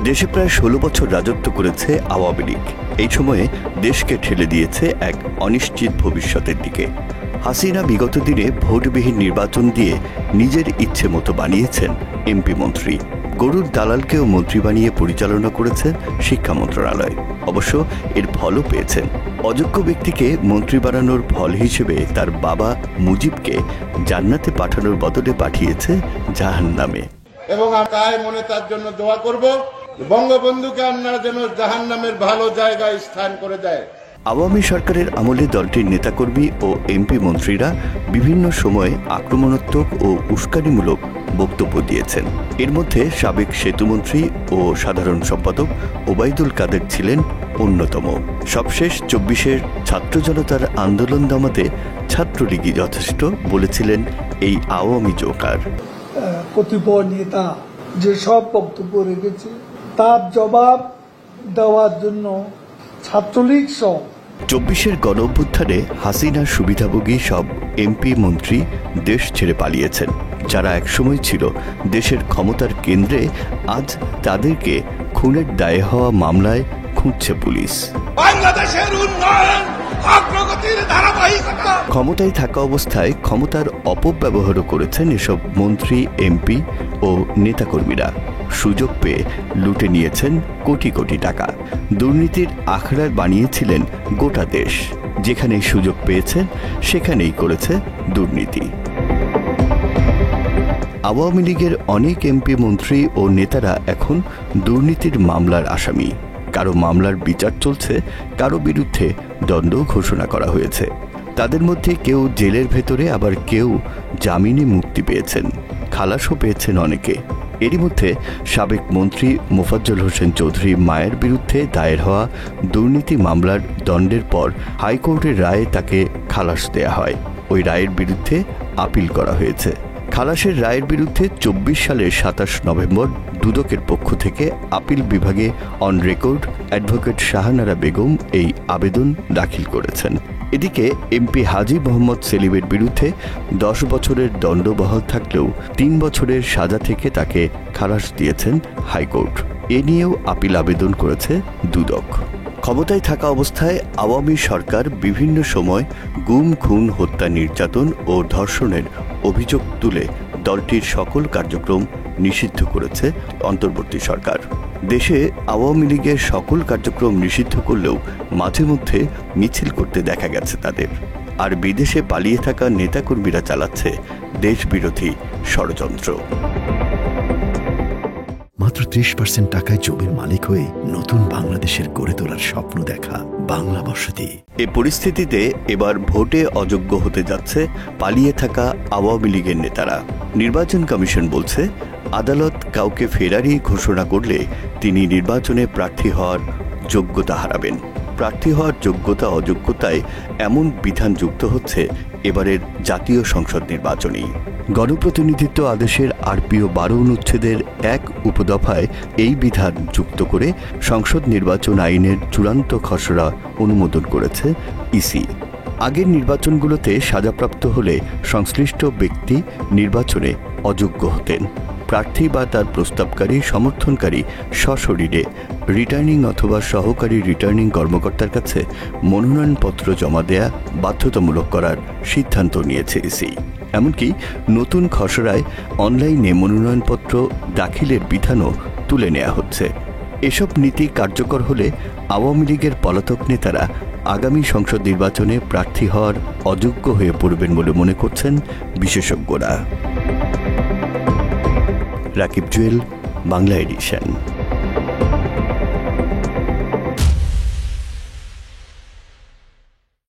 দেশে প্রায় ১৬ বছর রাজত্ব করেছে আওয়ামী লীগ। এই সময়ে দেশকে ঠেলে দিয়েছে এক অনিশ্চিত ভবিষ্যতের দিকে। হাসিনা বিগত দিনে ভোটবিহীন নির্বাচন দিয়ে নিজের ইচ্ছে মতো বানিয়েছেন এমপি মন্ত্রী। গরুর দালালকেও মন্ত্রী বানিয়ে পরিচালনা করেছেন শিক্ষা মন্ত্রণালয়। অবশ্য এর ফলও পেয়েছেন। অযোগ্য ব্যক্তিকে মন্ত্রী বানানোর ফল হিসেবে তার বাবা মুজিবকে জান্নাতে পাঠানোর বদলে পাঠিয়েছে জাহান্নামে। এবং তাই মনে তার জন্য দোয়া করব, বঙ্গবন্ধুকে আল্লাহ যেন জাহান্নামের ভালো জায়গায় স্থান করে দেয়। আওয়ামী সরকারের আমলে দলটির নেতাকর্মী ও এমপি মন্ত্রীরা বিভিন্ন সময়ে আক্রমণাত্মক ও উস্কানিমূলক বক্তব্য দিয়েছেন। এর মধ্যে সাবেক সেতুমন্ত্রী ও সাধারণ সম্পাদক ওবায়দুল কাদের ছিলেন অন্যতম। সবশেষ ২৪-এর ছাত্র জনতার আন্দোলন দমাতে ছাত্রলীগই যথেষ্ট বলেছিলেন এই আওয়ামী জোকার। কতিপয় নেতা যেসব বক্তব্য রেখেছে তার জবাব দেওয়ার জন্য ছাত্রলীগ সহ ২৪-এর গণঅভ্যুত্থানে হাসিনার সুবিধাভোগী সব এমপি মন্ত্রী দেশ ছেড়ে পালিয়েছেন। যারা একসময় ছিল দেশের ক্ষমতার কেন্দ্রে, আজ তাদেরকে খুনের দায়ে হওয়া মামলায় খুঁজছে পুলিশ। বাংলাদেশের উন্নয়ন অগ্রগতির ধারাবাহিকতা। ক্ষমতায় থাকা অবস্থায় ক্ষমতার অপব্যবহারও করেছেন এসব মন্ত্রী, এমপি ও নেতাকর্মীরা। সুযোগ পেয়ে লুটে নিয়েছেন কোটি কোটি টাকা। দুর্নীতির আখড়া বানিয়েছিলেন গোটা দেশ। যেখানেই সুযোগ পেয়েছেন সেখানেই করেছে দুর্নীতি। আওয়ামী লীগের অনেক এমপি, মন্ত্রী ও নেতারা এখন দুর্নীতির মামলার আসামি। কারো মামলার বিচার চলছে, কারো বিরুদ্ধে দণ্ড ঘোষণা করা হয়েছে। তাদের মধ্যে কেউ জেলের ভেতরে, আবার কেউ জামিনে মুক্তি পেয়েছেন, খালাসও পেয়েছেন অনেকে। এরই মধ্যে সাবেক মন্ত্রী মোফাজ্জল হোসেন চৌধুরী মায়ের বিরুদ্ধে দায়ের হওয়া দুর্নীতি মামলার দণ্ডের পর হাইকোর্টের রায়ে তাকে খালাস দেয়া হয়। ওই রায়ের বিরুদ্ধে আপিল করা হয়েছে। খালাসের রায়ের বিরুদ্ধে ২৪ সালের ২৭ নভেম্বর দুদকের পক্ষ থেকে আপিল বিভাগে on record advocate Shahanara Begum এই আবেদন দাখিল করেছেন। এদিকে এমপি হাজী মোহাম্মদ সেলিমের বিরুদ্ধে ১০ বছরের দণ্ড বহাল থাকলেও ৩ বছরের সাজা থেকে তাকে খালাস দিয়েছেন হাইকোর্ট। এ নিয়েও আপিল আবেদন করেছে দুদক। ক্ষমতায় থাকা অবস্থায় আওয়ামী সরকার বিভিন্ন সময় গুম, খুন, হত্যা, নির্যাতন ও ধর্ষণের অভিযোগ তুলে দলটির সকল কার্যক্রম নিষিদ্ধ করেছে অন্তর্বর্তী সরকার। দেশে আওয়ামী লীগের সকল কার্যক্রম নিষিদ্ধ করলেও মাঝে মধ্যে মিছিল করতে দেখা গেছে তাদের। আর বিদেশে পালিয়ে থাকা নেতাকর্মীরা চালাচ্ছে দেশবিরোধী ষড়যন্ত্র। মাত্র ৩০% টাকায় জমির মালিক হয়ে নতুন বাংলাদেশের গড়ে তোলার স্বপ্ন দেখা বাংলা বসতি। এ পরিস্থিতিতে এবার ভোটে অযোগ্য হতে যাচ্ছে পালিয়ে থাকা আওয়ামী লীগের নেতারা। নির্বাচন কমিশন বলছে, আদালত কাউকে ফেরারি ঘোষণা করলে তিনি নির্বাচনে প্রার্থী হওয়ার যোগ্যতা হারাবেন। প্রার্থী হওয়ার যোগ্যতা অযোগ্যতায় এমন বিধান যুক্ত হচ্ছে এবারের জাতীয় সংসদ নির্বাচনেই। গণপ্রতিনিধিত্ব আদেশের আরপিও ১২ অনুচ্ছেদের ১ উপদফায় এই বিধান যুক্ত করে সংসদ নির্বাচন আইনের চূড়ান্ত খসড়া অনুমোদন করেছে ইসি। আগের নির্বাচনগুলোতে সাজাপ্রাপ্ত হলে সংশ্লিষ্ট ব্যক্তি নির্বাচনে অযোগ্য হতেন। প্রার্থী বা তার প্রস্তাবকারী, সমর্থনকারী সশরীরে রিটার্নিং অথবা সহকারী রিটার্নিং কর্মকর্তার কাছে মনোনয়নপত্র জমা দেয়া বাধ্যতামূলক করার সিদ্ধান্ত নিয়েছে ইসি। এমনকি নতুন খসড়ায় অনলাইনে মনোনয়নপত্র দাখিলের বিধানও তুলে নেওয়া হচ্ছে। এসব নীতি কার্যকর হলে আওয়ামী লীগের পলাতক নেতারা আগামী সংসদ নির্বাচনে প্রার্থী হওয়ার অযোগ্য হয়ে পড়বেন বলে মনে করছেন বিশেষজ্ঞরা। রাকিব জুয়েল, বাংলা এডিশন।